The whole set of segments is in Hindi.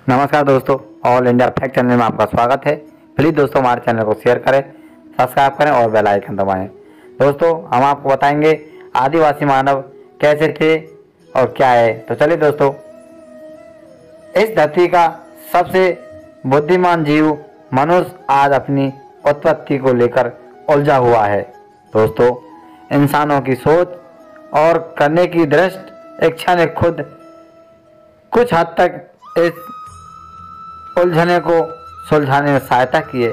नमस्कार दोस्तों, ऑल इंडिया फैक्ट चैनल में आपका स्वागत है। प्लीज़ दोस्तों हमारे चैनल को शेयर करें, सब्सक्राइब करें और बेल आइकन दबाएं। दोस्तों हम आपको बताएंगे आदिवासी मानव कैसे थे और क्या है। तो चलिए दोस्तों, इस धरती का सबसे बुद्धिमान जीव मनुष्य आज अपनी उत्पत्ति को लेकर उलझा हुआ है। दोस्तों, इंसानों की सोच और करने की दृष्टि इच्छा ने खुद कुछ हद तक इस उलझने को सुलझाने में सहायता की है।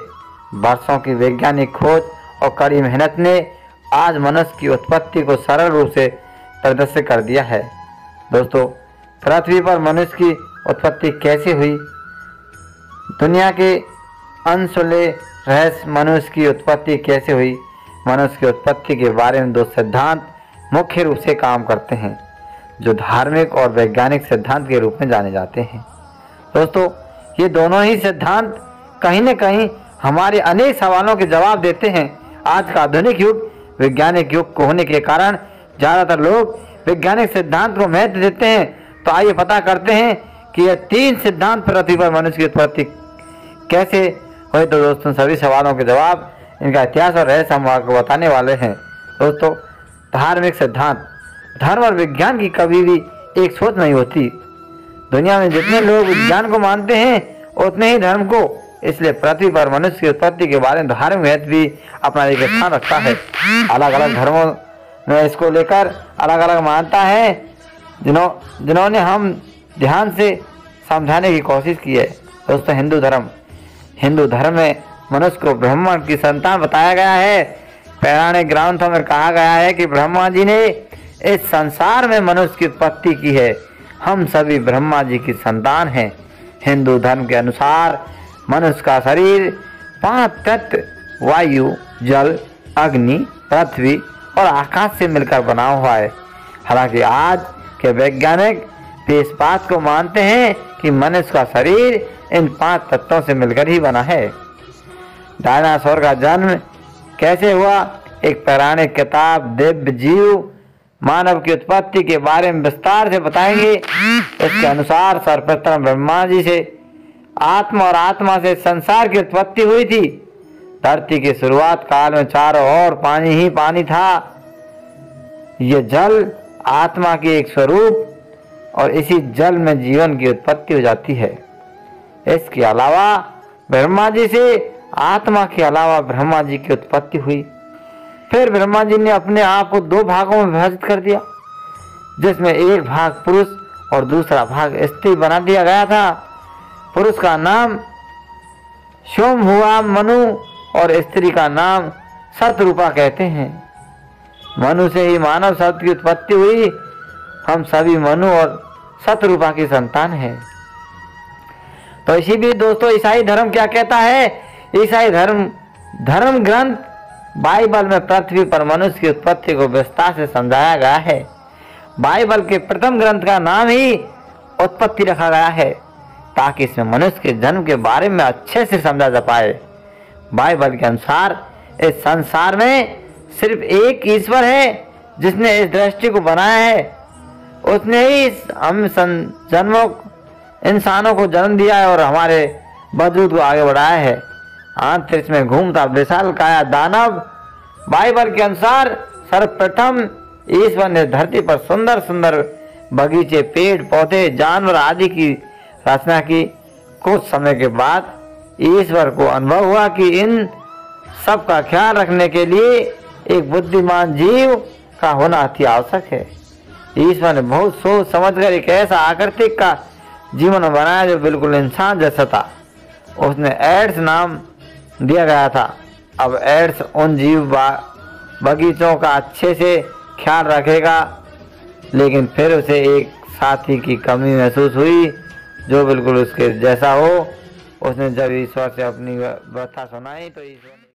वर्षों की वैज्ञानिक खोज और कड़ी मेहनत ने आज मनुष्य की उत्पत्ति को सरल रूप से प्रदर्शित कर दिया है। दोस्तों, पृथ्वी पर मनुष्य की उत्पत्ति कैसे हुई, दुनिया के अनसुले रहस्य मनुष्य की उत्पत्ति कैसे हुई। मनुष्य की उत्पत्ति के बारे में दो सिद्धांत मुख्य रूप से काम करते हैं, जो धार्मिक और वैज्ञानिक सिद्धांत के रूप में जाने जाते हैं। दोस्तों, ये दोनों ही सिद्धांत कहीं न कहीं हमारे अनेक सवालों के जवाब देते हैं। आज का आधुनिक युग वैज्ञानिक युग को होने के कारण ज़्यादातर लोग वैज्ञानिक सिद्धांत को महत्व देते हैं। तो आइए पता करते हैं कि ये तीन सिद्धांत पृथ्वी पर मनुष्य की उत्पत्ति कैसे हुई। तो दोस्तों, सभी सवालों के जवाब, इनका इतिहास और रहस्य हम आपको बताने वाले हैं। दोस्तों, धार्मिक सिद्धांत, धर्म और विज्ञान की कभी भी एक सोच नहीं होती। दुनिया में जितने लोग विज्ञान को मानते हैं उतने ही धर्म को, इसलिए पृथ्वी पर मनुष्य की उत्पत्ति के बारे में धार्मिक महत्व भी अपना एक स्थान रखता है। अलग अलग धर्मों में इसको लेकर अलग अलग मान्यता है, जिन्होंने हम ध्यान से समझाने की कोशिश की है। दोस्तों, हिंदू धर्म में मनुष्य को ब्रह्मा की संतान बताया गया है। पौराणिक ग्रंथों में कहा गया है कि ब्रह्मा जी ने इस संसार में मनुष्य की उत्पत्ति की है। हम सभी ब्रह्मा जी की संतान हैं। हिंदू धर्म के अनुसार मनुष्य का शरीर 5 तत्व वायु, जल, अग्नि, पृथ्वी और आकाश से मिलकर बना हुआ है। हालांकि आज के वैज्ञानिक भी इस बात को मानते हैं कि मनुष्य का शरीर इन 5 तत्वों से मिलकर ही बना है। डायनासोर का जन्म कैसे हुआ, एक पौराणिक किताब दिव्य जीव मानव की उत्पत्ति के बारे में विस्तार से बताएंगे। इसके अनुसार सर्वप्रथम ब्रह्मा जी से आत्मा और आत्मा से संसार की उत्पत्ति हुई थी। धरती के शुरुआत काल में चारों ओर पानी ही पानी था। यह जल आत्मा की एक स्वरूप और इसी जल में जीवन की उत्पत्ति हो जाती है। इसके अलावा ब्रह्मा जी से आत्मा के अलावा ब्रह्मा जी की उत्पत्ति हुई। फिर ब्रह्मा जी ने अपने आप को 2 भागों में विभाजित कर दिया, जिसमें एक भाग पुरुष और दूसरा भाग स्त्री बना दिया गया था। पुरुष का नाम सोम हुआ मनु और स्त्री का नाम शतरूपा कहते हैं। मनु से ही मानव शब्द की उत्पत्ति हुई। हम सभी मनु और शतरूपा की संतान हैं। तो इसी भी दोस्तों, ईसाई धर्म क्या कहता है। ईसाई धर्म ग्रंथ बाइबल में पृथ्वी पर मनुष्य की उत्पत्ति को विस्तार से समझाया गया है। बाइबल के प्रथम ग्रंथ का नाम ही उत्पत्ति रखा गया है, ताकि इसमें मनुष्य के जन्म के बारे में अच्छे से समझा जा पाए। बाइबल के अनुसार इस संसार में सिर्फ एक ईश्वर है जिसने इस दृष्टि को बनाया है। उसने ही हम इंसानों को जन्म दिया है और हमारे वजूद को आगे बढ़ाया है। अंतरिक्ष में घूमता विशाल काया दानव। बाइबल के अनुसार सर्वप्रथम ईश्वर ने धरती पर सुंदर सुंदर बगीचे, पेड़ पौधे, जानवर आदि की रचना की। कुछ समय के बाद ईश्वर को अनुभव हुआ कि इन सब का ख्याल रखने के लिए एक बुद्धिमान जीव का होना अति आवश्यक है। ईश्वर ने बहुत सोच समझकर एक ऐसा आकृतिक का जीवन बनाया जो बिल्कुल इंसान जैसा था। उसने एड्स नाम दिया गया था। अब एड्स उन जीव बगीचों का अच्छे से ख्याल रखेगा, लेकिन फिर उसे एक साथी की कमी महसूस हुई जो बिल्कुल उसके जैसा हो। उसने जब ईश्वर से अपनी व्यथा सुनाई तो ईश्वर